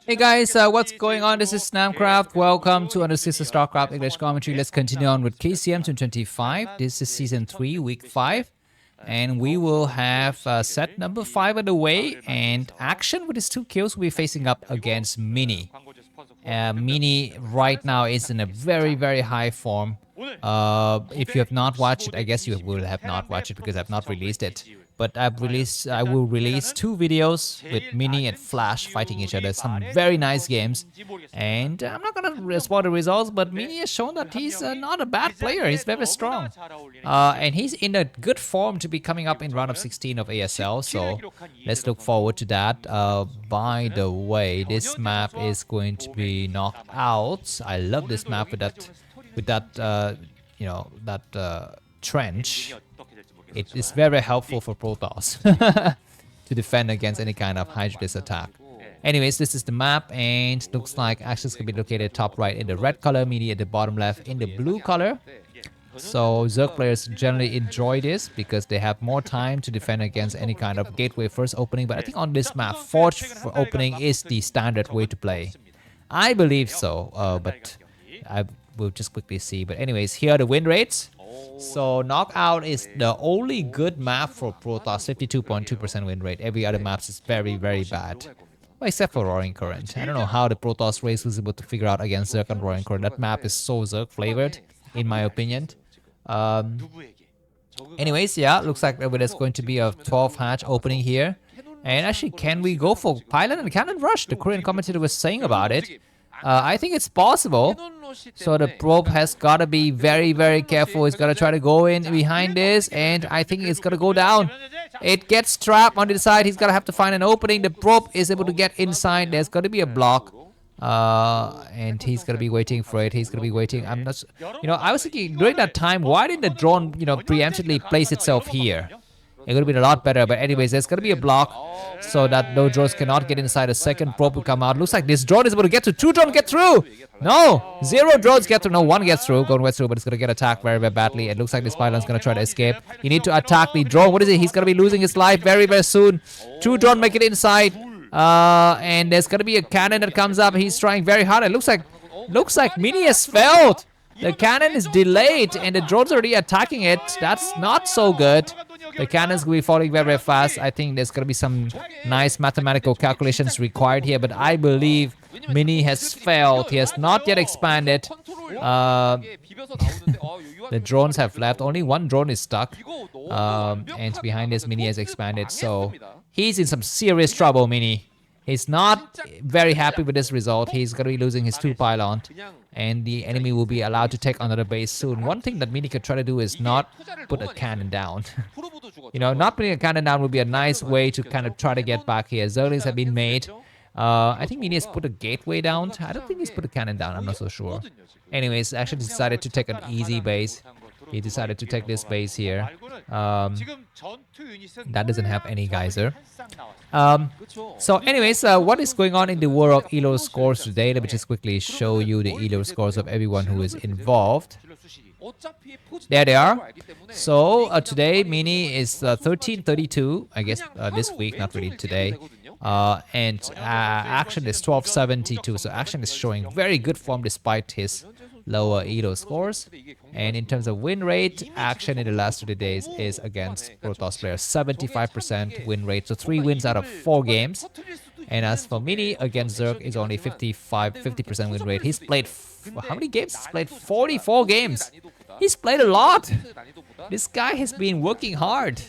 Hey guys, what's going on? This is Namkraft. Welcome to another season of Starcraft English commentary. Let's continue on with KCM 2025. This is season 3, week 5. And we will have set number 5 on the way. And Action with his 2 kills will be facing up against Mini. Mini right now is in a very, very high form. If you have not watched it, I guess you will have not watched it because I've not released it. But I will release 2 videos with Mini and Flash fighting each other. Some very nice games. And I'm not going to spoil the results, but Mini has shown that he's not a bad player. He's very strong. And he's in a good form to be coming up in round of 16 of ASL. So let's look forward to that. By the way, this map is going to be knocked out. I love this map with that trench. It is very helpful for Protoss to defend against any kind of Hydrolis attack. Anyways, this is the map, and looks like actions can be located top right in the red color, Mini at the bottom left in the blue color. So Zerg players generally enjoy this because they have more time to defend against any kind of gateway first opening. But I think on this map, Forge for opening is the standard way to play. I believe so, but I will just quickly see. But anyways, here are the win rates. So Knockout is the only good map for Protoss, 52.2% win rate. Every other map is very, very bad. Well, except for Roaring Current. I don't know how the Protoss race was able to figure out against Zerg and Roaring Current. That map is so Zerg flavored, in my opinion. Anyways, yeah, looks like there's going to be a 12 hatch opening here. And actually, can we go for Pylon and Cannon Rush? The Korean commentator was saying about it. I think it's possible. So the probe has got to be very, very careful. It's got to try to go in behind this, and I think it's going to go down. It gets trapped on the side. He's going to have to find an opening. The probe is able to get inside. There's going to be a block. And he's going to be waiting for it. He's going to be waiting. I'm not... I was thinking, during that time, why didn't the drone, preemptively place itself here? It would have been a lot better. But anyways, there's going to be a block so that those drones cannot get inside. A second probe will come out. Looks like this drone is able to get through. 2 drones get through. No, 0 drones get through. No, 1 gets through. Going right through, but it's going to get attacked very, very badly. It looks like this pylon's going to try to escape. You need to attack the drone. What is it? He's going to be losing his life very, very soon. 2 drones make it inside. And there's going to be a cannon that comes up. He's trying very hard. It looks like Mini has failed. The cannon is delayed and the drone's already attacking it. That's not so good. The cannons will be falling very, very fast. I think there's going to be some nice mathematical calculations required here, but I believe Mini has failed. He has not yet expanded. The drones have left. Only 1 drone is stuck. And behind this, Mini has expanded. So he's in some serious trouble, Mini. He's not very happy with this result. He's going to be losing his 2 pylon. And the enemy will be allowed to take another base soon. One thing that Mini could try to do is not put a cannon down. Not putting a cannon down would be a nice way to kind of try to get back here. Zerglings have been made. I think Mini has put a gateway down. I don't think he's put a cannon down. I'm not so sure. Anyways, actually decided to take an easy base. He decided to take this base here. That doesn't have any geyser. So anyways, what is going on in the world of ELO scores today? Let me just quickly show you the ELO scores of everyone who is involved. There they are. So today Mini is 1332, I guess this week, not really today. And Action is 1272. So Action is showing very good form despite his lower ELO scores. And in terms of win rate, Action in the last 30 days is against Protoss players 75% win rate. So 3 wins out of 4 games. And as for Mini against Zerg is only 50% win rate. He's played how many games? He's played 44 games. He's played a lot. This guy has been working hard.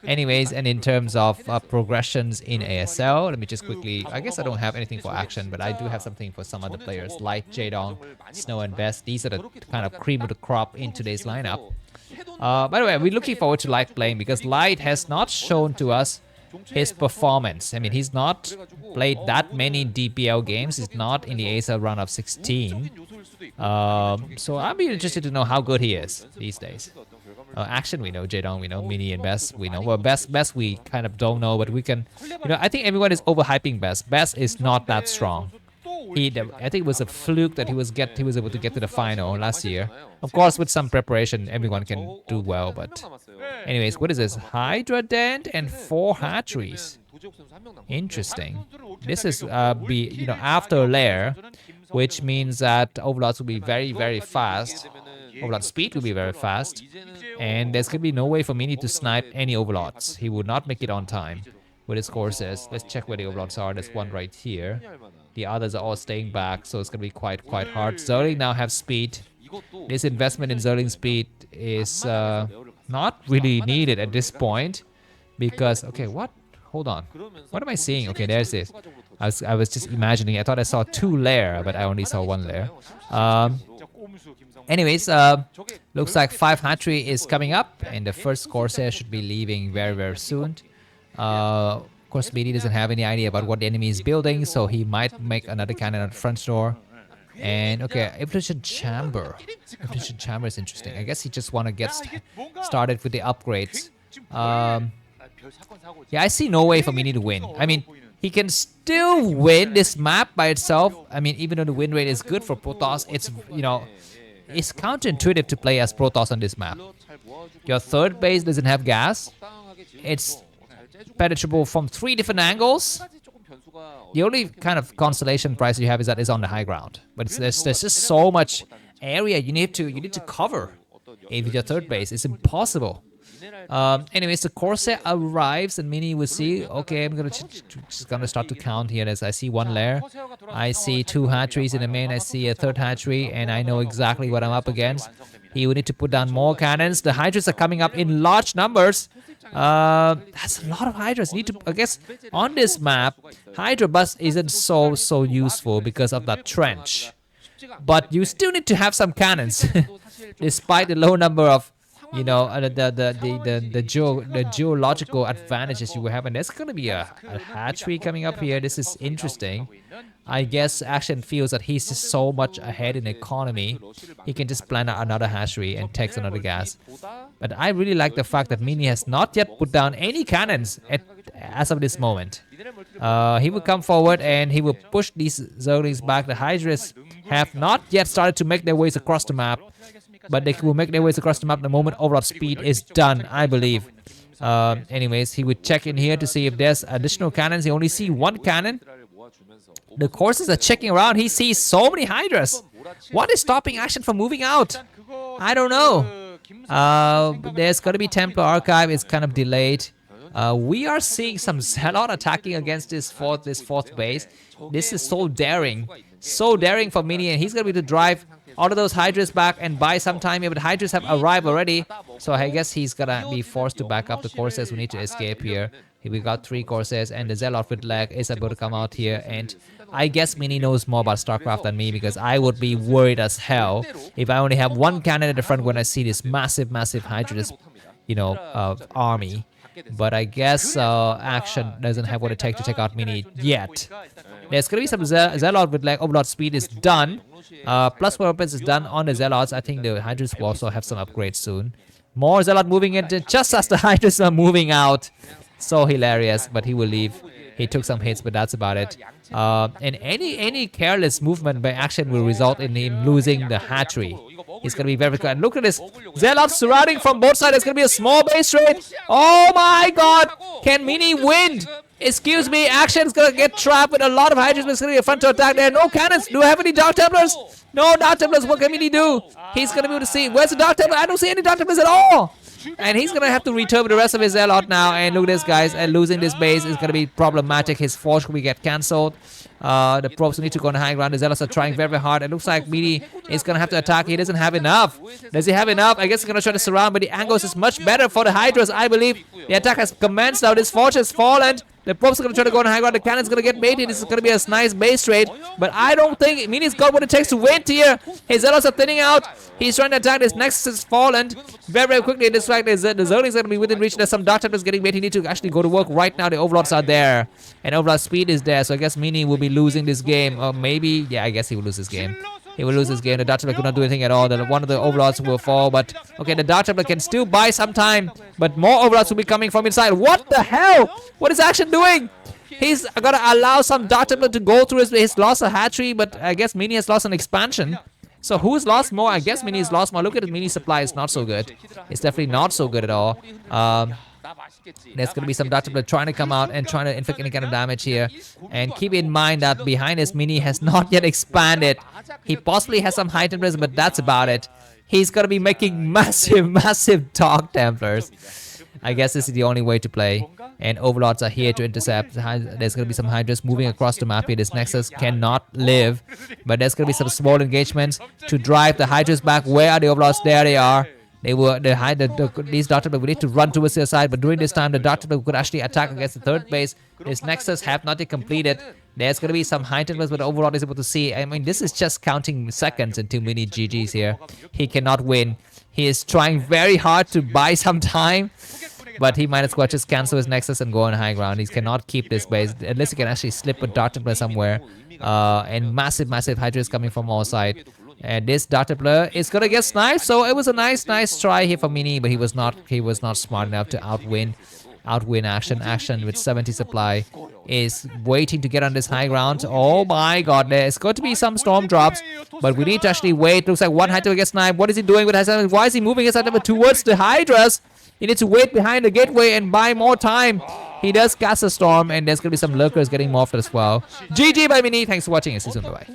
Anyways, and in terms of progressions in ASL, let me just quickly... I guess I don't have anything for Action, but I do have something for some other players. Light, Jaedong, Snow, and Best. These are the kind of cream of the crop in today's lineup. By the way, we're looking forward to Light playing because Light has not shown to us his performance. I mean, he's not played that many DPL games. He's not in the ASL round of 16. So I'd be interested to know how good he is these days. Action we know, Jaedong we know, Mini and Best we know. Well, Best we kind of don't know, but we can... I think everyone is overhyping Best. Best is not that strong. I think it was a fluke that he was able to get to the final last year. Of course, with some preparation, everyone can do well, but... Anyways, what is this? Hydra Dent and 4 hatcheries. Interesting. This is after layer, which means that overlords will be very, very fast. Overlord speed will be very fast, and there's gonna be no way for Mini to snipe any overlords. He would not make it on time with his courses. Let's check where the overlords are. There's one right here. The others are all staying back, so it's gonna be quite hard. Zerling now have speed. This investment in Zerling speed is not really needed at this point because what? Hold on. What am I seeing? Okay, there's this. I was just imagining. I thought I saw 2 layer, but I only saw 1 layer. Anyways, looks like 5 hatchery is coming up, and the first Corsair should be leaving very, very soon. Of course, Mini doesn't have any idea about what the enemy is building, so he might make another cannon at the front door. And okay, Evolution Chamber. Evolution Chamber is interesting. I guess he just want to get started with the upgrades. Yeah, I see no way for Mini to win. I mean, he can still win this map by itself. I mean, even though the win rate is good for Protoss, it's, it's counterintuitive to play as Protoss on this map. Your third base doesn't have gas. It's penetrable from 3 different angles. The only kind of constellation price you have is that it's on the high ground. But there's just so much area you need to cover with your third base. It's impossible. Anyways, the Corsair arrives and Mini will see. Okay, I'm just gonna start to count here as I see 1 layer. I see 2 hatcheries in the main. I see a 3rd hatchery, and I know exactly what I'm up against. He will need to put down more cannons. The Hydras are coming up in large numbers. That's a lot of Hydras. You need to, I guess, on this map, Hydra bus isn't so useful because of that trench. But you still need to have some cannons, despite the low number of the geological advantages you will have. And there's gonna be a hatchery coming up here. This is interesting. I guess Action feels that he's just so much ahead in economy, he can just plan out another hatchery and takes another gas. But I really like the fact that Mini has not yet put down any cannons as of this moment. He will come forward and he will push these Zerglings back. The Hydras have not yet started to make their ways across the map, but they will make their ways across the map the moment overlord speed is done, I believe. Anyways, he would check in here to see if there's additional cannons. He only sees 1 cannon. The courses are checking around. He sees so many Hydras. What is stopping Action from moving out? I don't know. There's going to be Templar Archive. It's kind of delayed. We are seeing some Zealot attacking against this fourth base. This is so daring. So daring for Mini, and he's going to be able to drive all of those Hydras back and buy some time here, but Hydras have arrived already, so I guess he's gonna be forced to back up the Corsairs. We need to escape here. We got 3 Corsairs, and the Zealot with lag is able to come out here, and I guess Mini knows more about Starcraft than me, because I would be worried as hell if I only have 1 cannon at the front when I see this massive Hydras, army. But I guess Action doesn't have what it takes to take out Mini yet. There's gonna be some Zealot with lag. Overlord speed is done. Plus 4 weapons is done on the Zealots. I think the Hydras will also have some upgrades soon. More Zealot moving in just as the Hydras are moving out. So hilarious, but he will leave. He took some hits, but that's about it. And any careless movement by Action will result in him losing the hatchery. He's gonna be very good. And look at this. Zealots surrounding from both sides. There's gonna be a small base raid. Oh my god! Can Mini win? Excuse me, Action's gonna get trapped with a lot of Hydras. It's gonna be a fun to attack. There are no cannons. Do we have any Dark Templars? No Dark Templars. What can Mini do? He's gonna be able to see. Where's the Dark Templar? I don't see any Dark Templars at all. And he's gonna have to return with the rest of his Zealot now. And look at this, guys. And losing this base is gonna be problematic. His forge will get cancelled. The probes need to go on the high ground. The Zealots are trying very, very hard. It looks like Mini is gonna have to attack. He doesn't have enough. Does he have enough? I guess he's gonna try to surround, but the angles is much better for the Hydras, I believe. The attack has commenced now. This forge has fallen. The probes are gonna try to go on the high ground. The cannon's gonna get mated. This is gonna be a nice base trade. But I don't think Mini's got what it takes to win here. His Zealots are thinning out. He's trying to attack. This Nexus has fallen very, very quickly. This fact is the Zergling's gonna be within reach. There's some Dark Templars getting mated. He needs to actually go to work right now. The Overlords are there. And Overlord speed is there. So I guess Mini will be losing this game. Or maybe, yeah, I guess he will lose this game. He will lose this game. The Dark Templar could not do anything at all. One of the Overlords will fall. But, okay, the Dark Templar can still buy some time. But more Overlords will be coming from inside. What the hell? What is Action doing? He's gonna allow some Dark Templar to go through his lost a hatchery. But I guess Mini has lost an expansion. So who's lost more? I guess Mini's lost more. Look at the Mini supply. It's not so good. It's definitely not so good at all. There's going to be some Dartler trying to come out and trying to inflict any kind of damage here. And keep in mind that behind his mini has not yet expanded. He possibly has some high Templars, but that's about it. He's going to be making massive Dark Templars. I guess this is the only way to play. And Overlords are here to intercept. There's going to be some Hydras moving across the map here. This Nexus cannot live. But there's going to be some small engagements to drive the Hydras back. Where are the Overlords? There they are. They were these Dark Templars will need to run towards their side, but during this time the Dark Templars could actually attack against the third base. This Nexus have not yet completed. There's going to be some high Templars, but Overlord is able to see. I mean, this is just counting seconds and too many GGs here. He cannot win. He is trying very hard to buy some time, but he might as well just cancel his Nexus and go on high ground. He cannot keep this base unless he can actually slip a Dark Templar somewhere. And massive Hydras coming from all sides. And this Dark Templar is gonna get sniped, so it was a nice try here for Mini, but he was not smart enough to outwin Action. Action with 70 supply is waiting to get on this high ground. Oh my god, there's going to be some storm drops, but we need to actually wait. Looks like one Hydra gets sniped. What is he doing with Hydra? Why is he moving his Hydra towards the Hydras? He needs to wait behind the gateway and buy more time. He does cast a storm, and there's gonna be some lurkers getting morphed as well. GG by Mini. Thanks for watching, and see you soon. Bye bye.